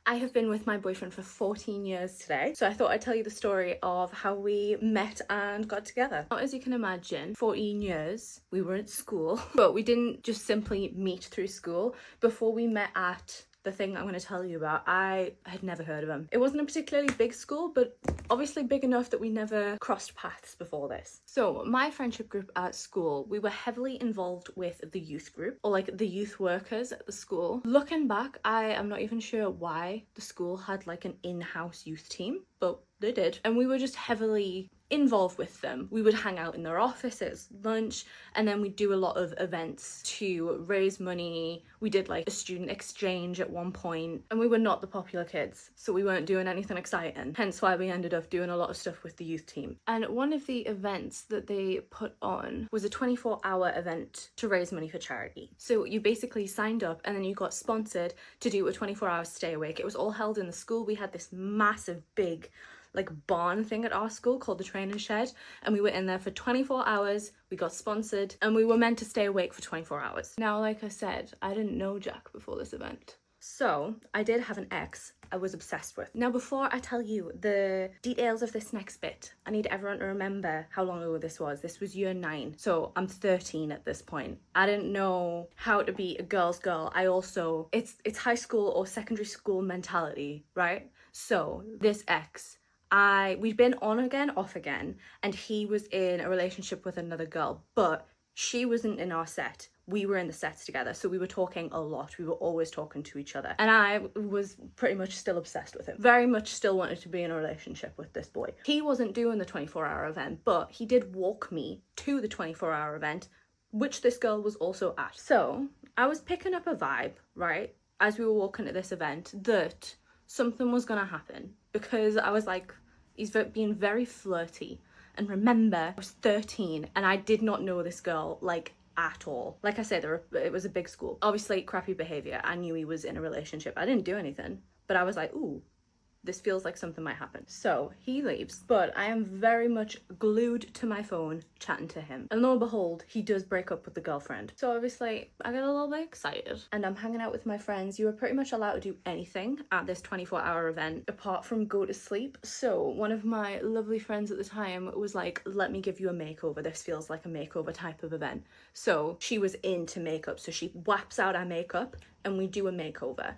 I have been with my boyfriend for 14 years today, so I thought I'd tell you the story of how we met and got together. Now, as you can imagine, 14 years, we were at school, but we didn't just simply meet through school. Before we met at the thing I'm going to tell you about, I had never heard of him. It wasn't a particularly big school, but obviously big enough that we never crossed paths before this. So my friendship group at school, we were heavily involved with the youth group, or like the youth workers at the school. Looking back, I am not even sure why the school had like an in-house youth team, but they did. And we were just heavily involved with them. We would hang out in their offices, lunch, and then we'd do a lot of events to raise money. We did like a student exchange at one point, and we were not the popular kids, so we weren't doing anything exciting, hence why we ended up doing a lot of stuff with the youth team. And one of the events that they put on was a 24-hour event to raise money for charity. So you basically signed up and then you got sponsored to do a 24-hour stay awake. It was all held in the school. We had this massive big like barn thing at our school called the training shed, and we were in there for 24 hours. We got sponsored and we were meant to stay awake for 24 hours. Now, like I said, I didn't know Jack before this event, so I did have an ex I was obsessed with. Now, before I tell you the details of this next bit, I need everyone to remember how long ago this was. This was year 9, so I'm 13 at this point. I didn't know how to be a girl's girl. I also, it's high school or secondary school mentality, right? So this ex, we'd been on again, off again, and he was in a relationship with another girl, but she wasn't in our set. We were in the sets together, so we were talking a lot. We were always talking to each other, and I was pretty much still obsessed with him. Very much still wanted to be in a relationship with this boy. He wasn't doing the 24-hour event, but he did walk me to the 24-hour event, which this girl was also at. So I was picking up a vibe, right, as we were walking to this event, that something was gonna happen, because I was like, he's being very flirty. And remember, I was 13 and I did not know this girl like at all. Like I said, it was a big school. Obviously crappy behavior. I knew he was in a relationship. I didn't do anything, but I was like, ooh, this feels like something might happen. So he leaves, but I am very much glued to my phone chatting to him. And lo and behold, he does break up with the girlfriend. So obviously I get a little bit excited and I'm hanging out with my friends. You were pretty much allowed to do anything at this 24-hour event apart from go to sleep. So one of my lovely friends at the time was like, let me give you a makeover. This feels like a makeover type of event. So she was into makeup. So she whaps out our makeup and we do a makeover.